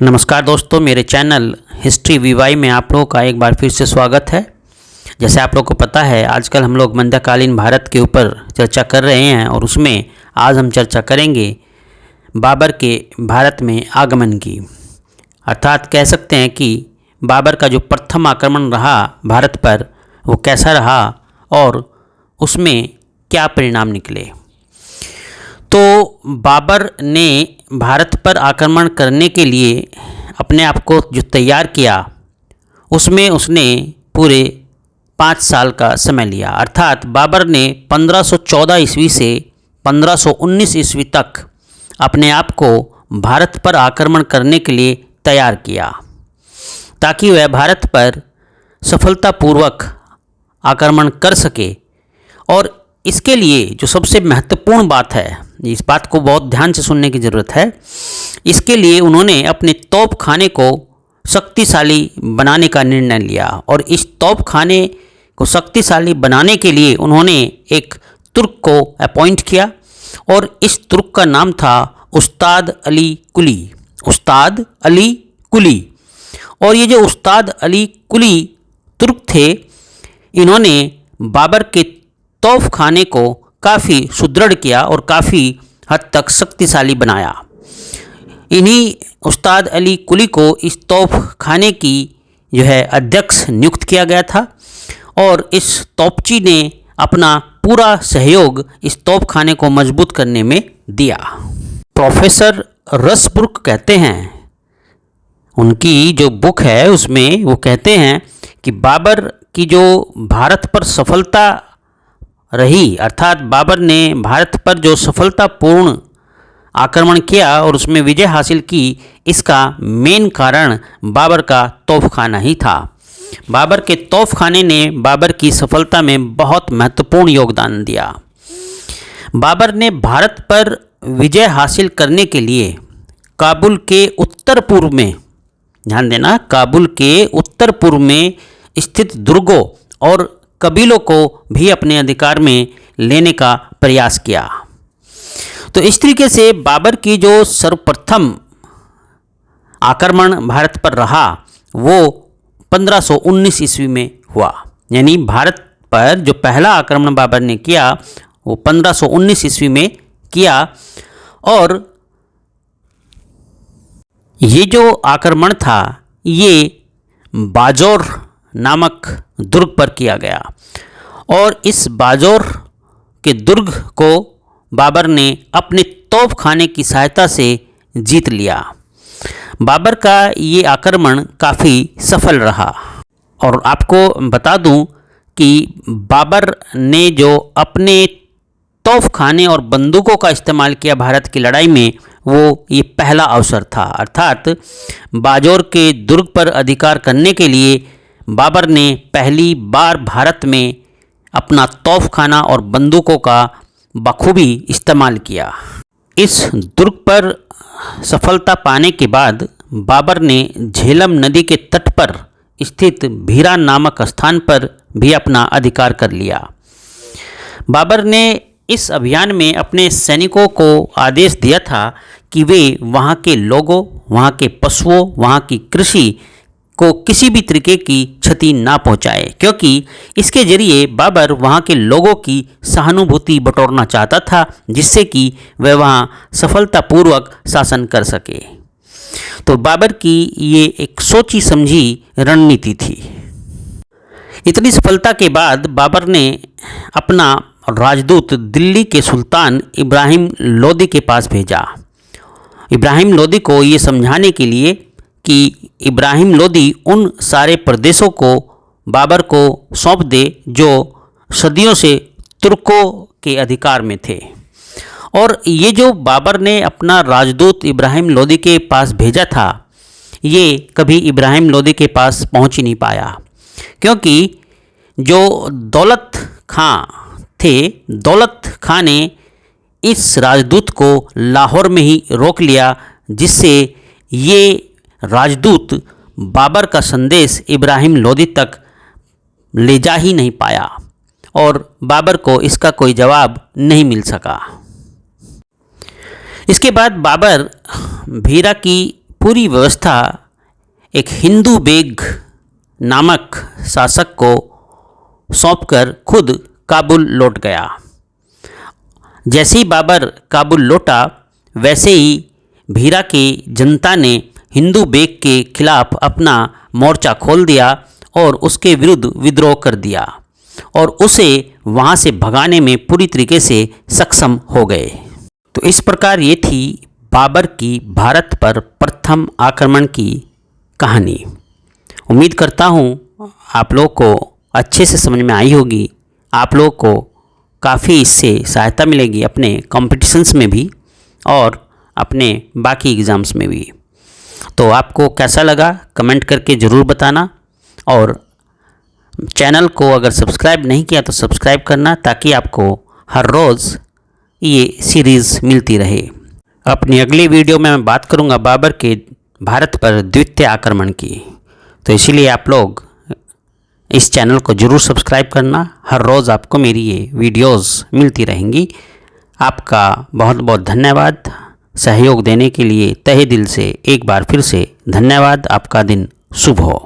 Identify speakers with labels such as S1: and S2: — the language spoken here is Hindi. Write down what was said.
S1: नमस्कार दोस्तों, मेरे चैनल हिस्ट्री वीवाई में आप लोगों का एक बार फिर से स्वागत है। जैसे आप लोगों को पता है, आजकल हम लोग मध्यकालीन भारत के ऊपर चर्चा कर रहे हैं और उसमें आज हम चर्चा करेंगे बाबर के भारत में आगमन की। अर्थात कह सकते हैं कि बाबर का जो प्रथम आक्रमण रहा भारत पर वो कैसा रहा और उसमें क्या परिणाम निकले। तो बाबर ने भारत पर आक्रमण करने के लिए अपने आप को जो तैयार किया उसमें उसने पूरे 5 साल का समय लिया। अर्थात बाबर ने 1514 ईस्वी से 1519 ईस्वी तक अपने आप को भारत पर आक्रमण करने के लिए तैयार किया ताकि वह भारत पर सफलतापूर्वक आक्रमण कर सके। और इसके लिए जो सबसे महत्वपूर्ण बात है, इस बात को बहुत ध्यान से सुनने की ज़रूरत है, इसके लिए उन्होंने अपने तोपखाने को शक्तिशाली बनाने का निर्णय लिया। और इस तोपखाने को शक्तिशाली बनाने के लिए उन्होंने एक तुर्क को अपॉइंट किया और इस तुर्क का नाम था उस्ताद अली कुली। उस्ताद अली कुली। और ये जो उस्ताद अली कुली तुर्क थे, इन्होंने बाबर के तोपखाने को काफ़ी सुदृढ़ किया और काफ़ी हद तक शक्तिशाली बनाया। इन्हीं उस्ताद अली कुली को इस तोपखाने की जो है अध्यक्ष नियुक्त किया गया था और इस तोपची ने अपना पूरा सहयोग इस तोपखाने को मजबूत करने में दिया। प्रोफेसर रसब्रुक कहते हैं, उनकी जो बुक है उसमें वो कहते हैं कि बाबर की जो भारत पर सफलता रही, अर्थात बाबर ने भारत पर जो सफलतापूर्ण आक्रमण किया और उसमें विजय हासिल की, इसका मेन कारण बाबर का तोपखाना ही था। बाबर के तोपखाने ने बाबर की सफलता में बहुत महत्वपूर्ण योगदान दिया। बाबर ने भारत पर विजय हासिल करने के लिए काबुल के उत्तर पूर्व में, ध्यान देना, काबुल के उत्तर पूर्व में स्थित दुर्गों और कबीलों को भी अपने अधिकार में लेने का प्रयास किया। तो इस तरीके से बाबर की जो सर्वप्रथम आक्रमण भारत पर रहा वो 1519 ईस्वी में हुआ। यानी भारत पर जो पहला आक्रमण बाबर ने किया वो 1519 ईस्वी में किया। और ये जो आक्रमण था ये बाजौर नामक दुर्ग पर किया गया और इस बाजौर के दुर्ग को बाबर ने अपने तोपखाने की सहायता से जीत लिया। बाबर का ये आक्रमण काफ़ी सफल रहा। और आपको बता दूं कि बाबर ने जो अपने तोपखाने और बंदूकों का इस्तेमाल किया भारत की लड़ाई में, वो ये पहला अवसर था। अर्थात बाजौर के दुर्ग पर अधिकार करने के लिए बाबर ने पहली बार भारत में अपना तोपखाना और बंदूकों का बखूबी इस्तेमाल किया। इस दुर्ग पर सफलता पाने के बाद बाबर ने झेलम नदी के तट पर स्थित भीरा नामक स्थान पर भी अपना अधिकार कर लिया। बाबर ने इस अभियान में अपने सैनिकों को आदेश दिया था कि वे वहाँ के लोगों, वहाँ के पशुओं, वहाँ की कृषि को किसी भी तरीके की क्षति ना पहुंचाए, क्योंकि इसके जरिए बाबर वहाँ के लोगों की सहानुभूति बटोरना चाहता था जिससे कि वह वहाँ सफलतापूर्वक शासन कर सके। तो बाबर की ये एक सोची समझी रणनीति थी। इतनी सफलता के बाद बाबर ने अपना राजदूत दिल्ली के सुल्तान इब्राहिम लोदी के पास भेजा। इब्राहिम लोदी को ये समझाने के लिए कि इब्राहिम लोदी उन सारे प्रदेशों को बाबर को सौंप दे जो सदियों से तुर्कों के अधिकार में थे। और ये जो बाबर ने अपना राजदूत इब्राहिम लोदी के पास भेजा था, ये कभी इब्राहिम लोदी के पास पहुंच ही नहीं पाया, क्योंकि जो दौलत खां थे, दौलत खां ने इस राजदूत को लाहौर में ही रोक लिया, जिससे ये राजदूत बाबर का संदेश इब्राहिम लोदी तक ले जा ही नहीं पाया और बाबर को इसका कोई जवाब नहीं मिल सका। इसके बाद बाबर भीरा की पूरी व्यवस्था एक हिंदू बेग नामक शासक को सौंपकर खुद काबुल लौट गया। जैसे ही बाबर काबुल लौटा, वैसे ही भीरा की जनता ने हिंदू बेग के खिलाफ अपना मोर्चा खोल दिया और उसके विरुद्ध विद्रोह कर दिया और उसे वहाँ से भगाने में पूरी तरीके से सक्षम हो गए। तो इस प्रकार ये थी बाबर की भारत पर प्रथम आक्रमण की कहानी। उम्मीद करता हूँ आप लोग को अच्छे से समझ में आई होगी, आप लोग को काफ़ी इससे सहायता मिलेगी अपने कॉम्पिटिशन्स में भी और अपने बाकी एग्ज़ाम्स में भी। तो आपको कैसा लगा कमेंट करके ज़रूर बताना, और चैनल को अगर सब्सक्राइब नहीं किया तो सब्सक्राइब करना, ताकि आपको हर रोज़ ये सीरीज़ मिलती रहे। अपनी अगली वीडियो में मैं बात करूंगा बाबर के भारत पर द्वितीय आक्रमण की। तो इसीलिए आप लोग इस चैनल को ज़रूर सब्सक्राइब करना, हर रोज़ आपको मेरी ये वीडियोस मिलती रहेंगी। आपका बहुत बहुत धन्यवाद सहयोग देने के लिए, तहे दिल से एक बार फिर से धन्यवाद। आपका दिन शुभ हो।